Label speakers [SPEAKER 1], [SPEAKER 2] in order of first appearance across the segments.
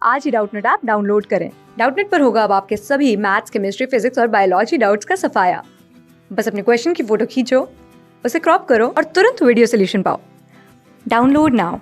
[SPEAKER 1] आज ही Doubtnut app download करें। Doubtnut पर होगा अब आपके सभी मैथ्स, केमिस्ट्री, फिजिक्स और बायोलॉजी डाउट्स का सफाया। बस अपने क्वेश्चन की फोटो खींचो, उसे क्रॉप करो और तुरंत वीडियो सोल्यूशन पाओ। Download now.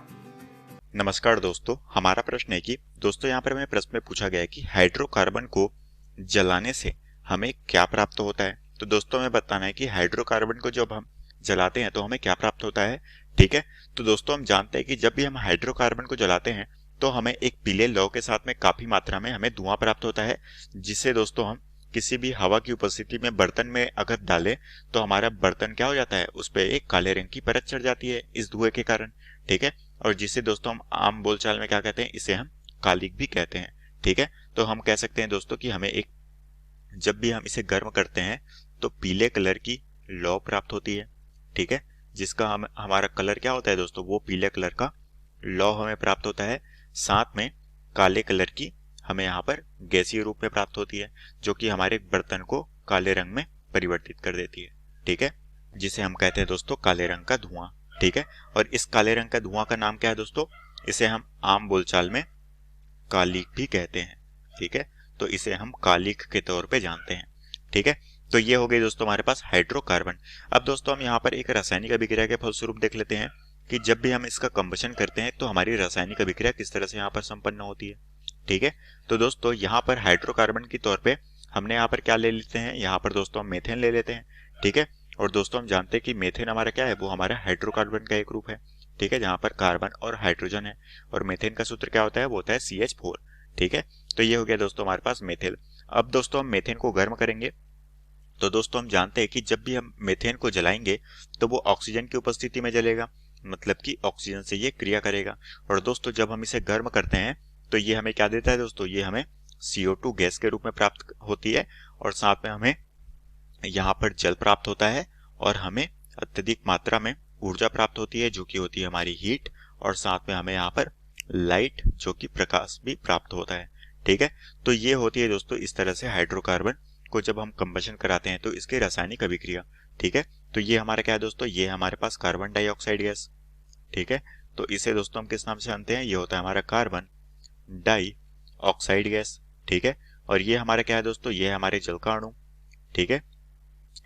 [SPEAKER 2] नमस्कार दोस्तों, हमारा प्रश्न है कि दोस्तों यहाँ पर हमें प्रश्न में पूछा गया है कि हाइड्रोकार्बन को जलाने से हमें क्या प्राप्त होता है। तो दोस्तों हमें बताना है कि हाइड्रोकार्बन को जब हम जलाते हैं तो हमें क्या प्राप्त होता है। ठीक है, तो दोस्तों हम जानते हैं कि जब भी हम हाइड्रोकार्बन को जलाते हैं तो हमें एक पीले लौ के साथ में काफी मात्रा में हमें धुआं प्राप्त होता है, जिससे दोस्तों हम किसी भी हवा की उपस्थिति में बर्तन में अगर डालें तो हमारा बर्तन क्या हो जाता है, उस पर एक काले रंग की परत चढ़ जाती है इस धुएं के कारण। ठीक है, और जिसे दोस्तों हम आम बोलचाल में क्या कहते हैं, इसे हम कालिक भी कहते हैं। ठीक है, तो हम कह सकते हैं दोस्तों कि हमें एक, जब भी हम इसे गर्म करते हैं तो पीले कलर की लौ प्राप्त होती है। ठीक है, जिसका हमारा कलर क्या होता है दोस्तों, वो पीले कलर का लौ हमें प्राप्त होता है। साथ में काले कलर की हमें यहाँ पर गैसीय रूप में प्राप्त होती है, जो कि हमारे बर्तन को काले रंग में परिवर्तित कर देती है। ठीक है, जिसे हम कहते हैं दोस्तों काले रंग का धुआं। ठीक है, और इस काले रंग का धुआं का नाम क्या है दोस्तों, इसे हम आम बोलचाल में कालिक भी कहते हैं। ठीक है, तो इसे हम कालिक के तौर पे जानते हैं। ठीक है, तो ये हो गई दोस्तों हमारे पास हाइड्रोकार्बन। अब दोस्तों हम यहाँ पर एक रासायनिक अभिक्रिया के फलस्वरूप देख लेते हैं कि जब भी हम इसका कंबशन करते हैं तो हमारी रासायनिक अभिक्रिया किस तरह से यहाँ पर संपन्न होती है। ठीक है, तो दोस्तों यहाँ पर हाइड्रोकार्बन के तौर पे हमने यहाँ पर क्या ले लेते हैं, यहाँ पर दोस्तों हम मेथेन ले लेते हैं। ठीक है, और दोस्तों हम जानते हैं कि मेथेन हमारा क्या है, वो हमारा हाइड्रोकार्बन का एक रूप है। ठीक है, जहां पर कार्बन और हाइड्रोजन है, और मेथेन का सूत्र क्या होता है, वो होता है CH4। ठीक है, तो ये हो गया दोस्तों हमारे पास मेथिल। अब दोस्तों हम मेथेन को गर्म करेंगे, तो दोस्तों हम जानते हैं कि जब भी हम मेथेन को जलाएंगे तो वो ऑक्सीजन की उपस्थिति में जलेगा, मतलब कि ऑक्सीजन से ये क्रिया करेगा। और दोस्तों जब हम इसे गर्म करते हैं तो ये हमें क्या देता है दोस्तों, ये हमें CO2 गैस के रूप में प्राप्त होती है, और साथ में हमें यहाँ पर जल प्राप्त होता है, और हमें अत्यधिक मात्रा में ऊर्जा प्राप्त होती है, जो कि होती है हमारी हीट, और साथ में हमें यहाँ पर लाइट, जो कि प्रकाश भी प्राप्त होता है। ठीक है, तो ये होती है दोस्तों इस तरह से हाइड्रोकार्बन को जब हम कंबशन कराते हैं तो इसके रासायनिक अभिक्रिया। ठीक है, तो ये हमारा क्या है दोस्तों, ये हमारे पास कार्बन डाइऑक्साइड गैस। ठीक है, तो इसे दोस्तों हम किस नाम से जानते हैं, ये होता है हमारा कार्बन डाई ऑक्साइड गैस। ठीक है, और ये हमारा क्या है दोस्तों, ये हमारे जल का अणु। ठीक है,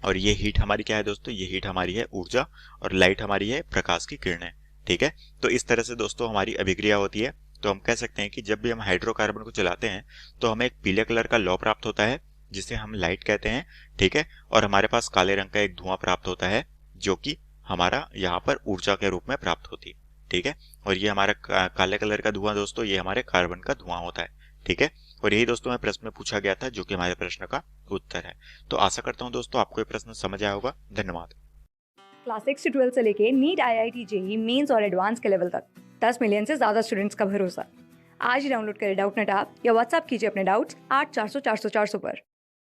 [SPEAKER 2] और ये हीट हमारी क्या है दोस्तों, ये हीट हमारी है ऊर्जा, और लाइट हमारी है प्रकाश की किरणें। ठीक है, तो इस तरह से दोस्तों हमारी अभिक्रिया होती है। तो हम कह सकते हैं कि जब भी हम हाइड्रोकार्बन को जलाते हैं तो हमें एक पीले कलर का लौ प्राप्त होता है, जिसे हम लाइट कहते हैं। ठीक है, और हमारे पास काले रंग का एक धुआं प्राप्त होता है, जो कि हमारा यहाँ पर ऊर्जा के रूप में प्राप्त होती है। ठीक है, और ये हमारा काले कलर का धुआं दोस्तों, ये हमारे कार्बन का धुआं होता है। ठीक है, और यही दोस्तों हमें प्रश्न में पूछा गया था, जो कि हमारे प्रश्न का उत्तर है। तो आशा करता हूँ दोस्तों आपको ये प्रश्न समझ आया होगा। धन्यवाद।
[SPEAKER 1] क्लास 6 से 12 से लेके नीट, IIT, JEE मेंस और एडवांस के लेवल तक 10 मिलियन से ज्यादा स्टूडेंट्स का भरोसा। आज ही डाउनलोड करें डाउटनेट ऐप या व्हाट्सएप कीजिए अपने डाउट्स 8400 400 400 पर।